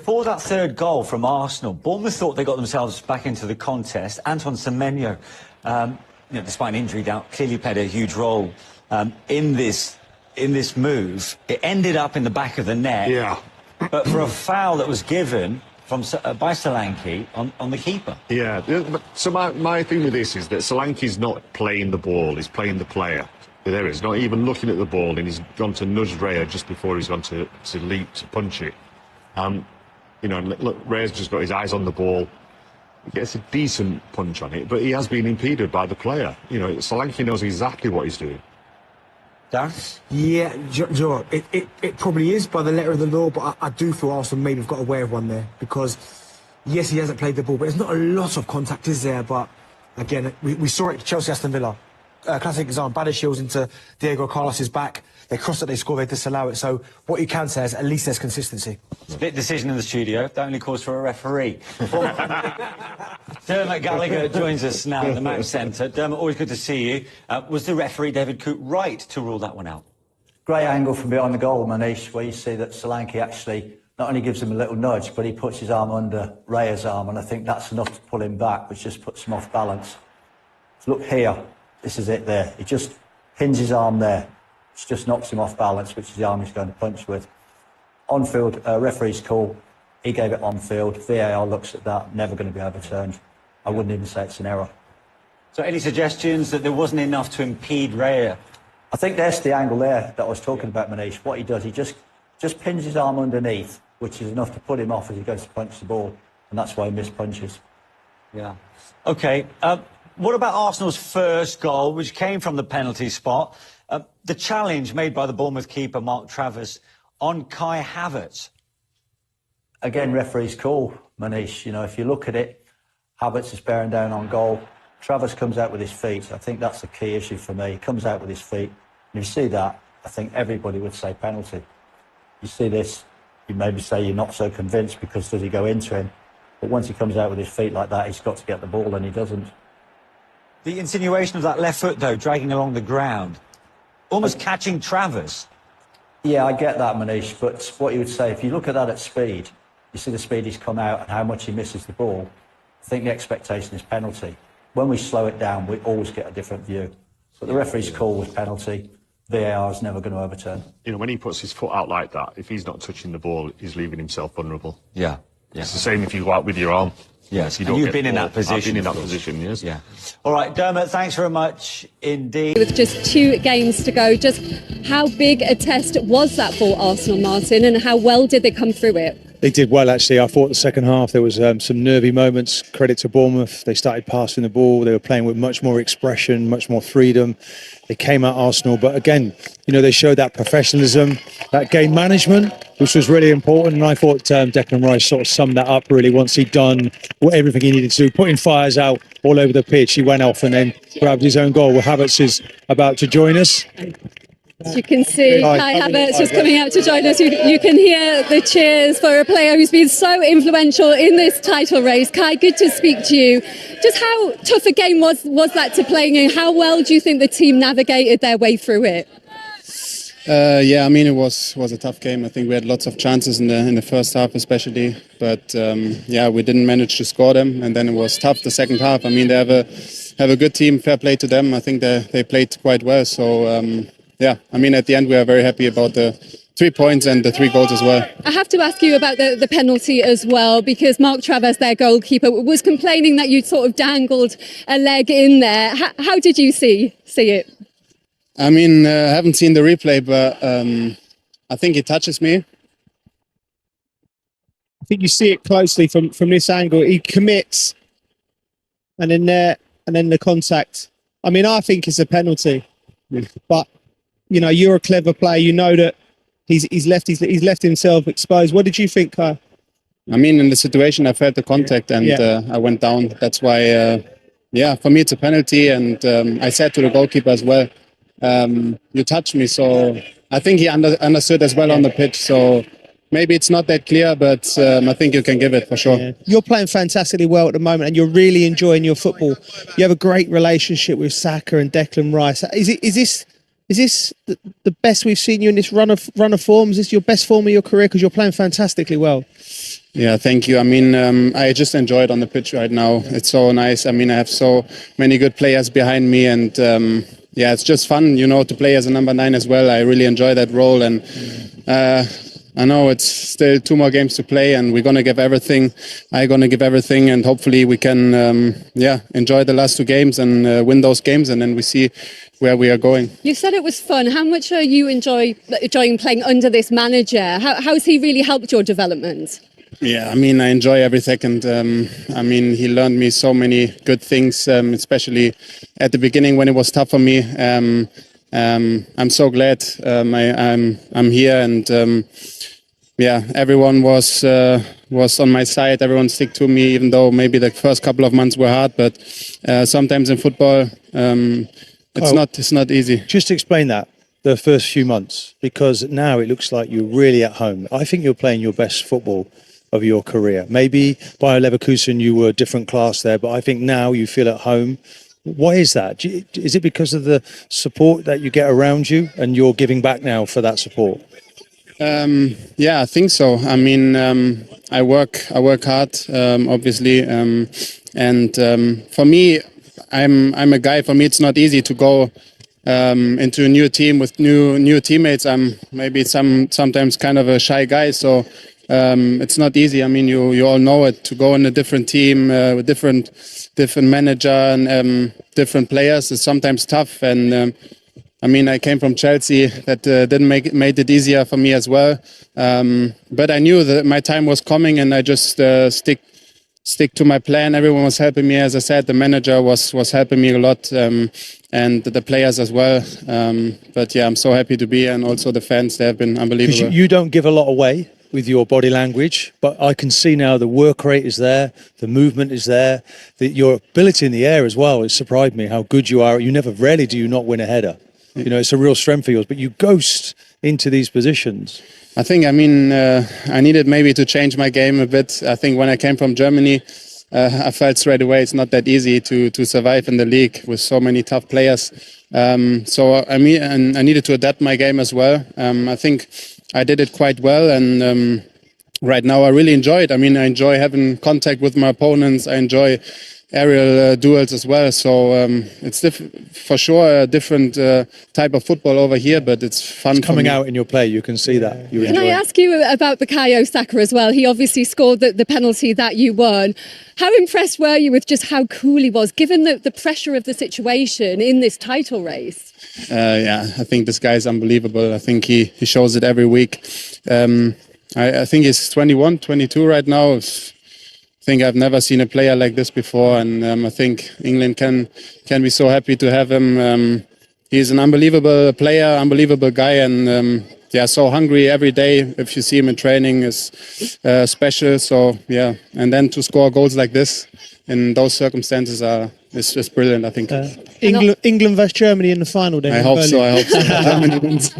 For that third goal from Arsenal, Bournemouth thought they got themselves back into the contest. Antoine Semenyo, despite an injury, clearly played a huge role in this move. It ended up in the back of the net. Yeah. But for a foul that was given by Solanke on the keeper. Yeah. So my thing with this is that Solanke's not playing the ball; he's playing the player. There, he's not even looking at the ball, and he's gone to nudge Raya just before he's gone to leap to punch it. Look, Raya's just got his eyes on the ball. He gets a decent punch on it, but he has been impeded by the player. Solanke knows exactly what he's doing. Darren? Yeah, Joe, it probably is by the letter of the law, but I do feel Arsenal maybe have got away with one there because, yes, he hasn't played the ball, but there's not a lot of contact, is there? But again, we saw it Chelsea-Aston Villa. Classic example, Badiashil's into Diego Carlos's back. They cross it, they score, they disallow it. So what you can say is at least there's consistency. Split decision in the studio. That only calls for a referee. Dermot Gallagher joins us now at the Match Centre. Dermot, always good to see you. Was the referee, David Coote, right to rule that one out? Great angle from behind the goal, Manish, where you see that Solanke actually not only gives him a little nudge, but he puts his arm under Raya's arm, and I think that's enough to pull him back, which just puts him off balance. So look here. This is it there. He just pins his arm there, which just knocks him off balance, which is the arm he's going to punch with. On-field, referee's call. He gave it on-field. VAR looks at that, never going to be overturned. I wouldn't even say it's an error. So any suggestions that there wasn't enough to impede Raya? I think that's the angle there that I was talking about, Manish. What he does, he just pins his arm underneath, which is enough to put him off as he goes to punch the ball, and that's why he missed punches. Yeah. OK. What about Arsenal's first goal, which came from the penalty spot? The challenge made by the Bournemouth keeper, Mark Travers, on Kai Havertz. Again, referee's call, Manish. If you look at it, Havertz is bearing down on goal. Travers comes out with his feet. I think that's the key issue for me. He comes out with his feet. And if you see that, I think everybody would say penalty. You see this, you maybe say you're not so convinced because does he go into him? But once he comes out with his feet like that, he's got to get the ball, and he doesn't. The insinuation of that left foot, though, dragging along the ground, almost catching Travers. Yeah, I get that, Manish, but what you would say, if you look at that at speed, you see the speed he's come out and how much he misses the ball, I think the expectation is penalty. When we slow it down, we always get a different view. But the referee's call was penalty. VAR is never going to overturn. When he puts his foot out like that, if he's not touching the ball, he's leaving himself vulnerable. Yeah. It's the same if you go out with your arm. Yes, you and you've been in that position. I've been in that position, yes. Yeah. All right, Dermot, thanks very much indeed. With just 2 games to go, just how big a test was that for Arsenal, Martin, and how well did they come through it? They did well, actually. I thought the second half there was some nervy moments. Credit to Bournemouth. They started passing the ball. They were playing with much more expression, much more freedom. They came at Arsenal. But again, they showed that professionalism, that game management, which was really important. And I thought Declan Rice sort of summed that up, really, once he'd done everything he needed to do, putting fires out all over the pitch. He went off and then grabbed his own goal. Well, Havertz is about to join us. As you can see, Kai Havertz just coming out to join us. You can hear the cheers for a player who's been so influential in this title race. Kai, good to speak to you. Just how tough a game was that to play in? How well do you think the team navigated their way through it? It was a tough game. I think we had lots of chances in the first half especially, but we didn't manage to score them, and then it was tough the second half. They have a good team, fair play to them. I think they played quite well, so at the end we are very happy about the 3 points and the 3 goals as well. I have to ask you about the penalty as well, because Mark Travers, their goalkeeper, was complaining that you'd sort of dangled a leg in there. How did you see it? I haven't seen the replay, but I think it touches me. I think you see it closely from this angle. He commits, and then the contact. I think it's a penalty, but you're a clever player. You know that he's left himself exposed. What did you think, Kai? In the situation, I felt the contact and I went down. That's why, for me it's a penalty. And I said to the goalkeeper as well, you touched me. So I think he understood as well on the pitch. So maybe it's not that clear, but I think you can give it for sure. Yeah. You're playing fantastically well at the moment, and you're really enjoying your football. You have a great relationship with Saka and Declan Rice. Is this the best we've seen you in this run of form? Is this your best form of your career? Because you're playing fantastically well. Yeah, thank you. I mean, I just enjoy it on the pitch right now. It's so nice. I mean, I have so many good players behind me, and yeah, it's just fun, to play as a number 9 as well. I really enjoy that role, and I know it's still 2 more games to play, and we're gonna give everything. I'm gonna give everything, and hopefully we can, enjoy the last 2 games and win those games, and then we see where we are going. You said it was fun. How much are you enjoying playing under this manager? How's he really helped your development? Yeah, I mean, I enjoy every second. I mean, he learned me so many good things, especially at the beginning when it was tough for me. I'm so glad I'm here, and everyone was on my side. Everyone stick to me, even though maybe the first couple of months were hard. But sometimes in football, it's not easy. Just explain that, the first few months, because now it looks like you're really at home. I think you're playing your best football of your career. Maybe Bayer Leverkusen you were a different class there, but I think now you feel at home. Why is that? Is it because of the support that you get around you and you're giving back now for that support? Yeah, I think so. I mean, I work hard, obviously, and for me, I'm a guy. For me, it's not easy to go into a new team with new teammates. I'm maybe sometimes kind of a shy guy, so it's not easy. I mean, you all know it. To go in a different team with different manager and different players is sometimes tough. And I mean, I came from Chelsea. That didn't made it easier for me as well. But I knew that my time was coming, and I just stick to my plan. Everyone was helping me. As I said, the manager was helping me a lot, and the players as well. But yeah, I'm so happy to be here, and also the fans. They have been unbelievable. You don't give a lot away with your body language, but I can see now the work rate is there, the movement is there, your ability in the air as well. It surprised me how good you are. Rarely do you not win a header. It's a real strength of yours, but you ghost into these positions. I think, I needed maybe to change my game a bit. I think when I came from Germany, I felt straight away it's not that easy to survive in the league with so many tough players. So I needed to adapt my game as well. I think I did it quite well, and right now I really enjoy it. I mean, I enjoy having contact with my opponents. I enjoy aerial duels as well. So it's for sure a different type of football over here, but it's fun. It's coming out in your play. You can see that. Can I ask you about Bukayo Saka as well? He obviously scored the penalty that you won. How impressed were you with just how cool he was, given the pressure of the situation in this title race? Yeah, I think this guy is unbelievable. I think he shows it every week. I think he's 21, 22 right now. I think I've never seen a player like this before, and I think England can be so happy to have him. He's an unbelievable player, unbelievable guy, and so hungry every day. If you see him in training, is special. So yeah, and then to score goals like this in those circumstances is just brilliant. I think England vs Germany in the final. Then I hope so. Germany wins.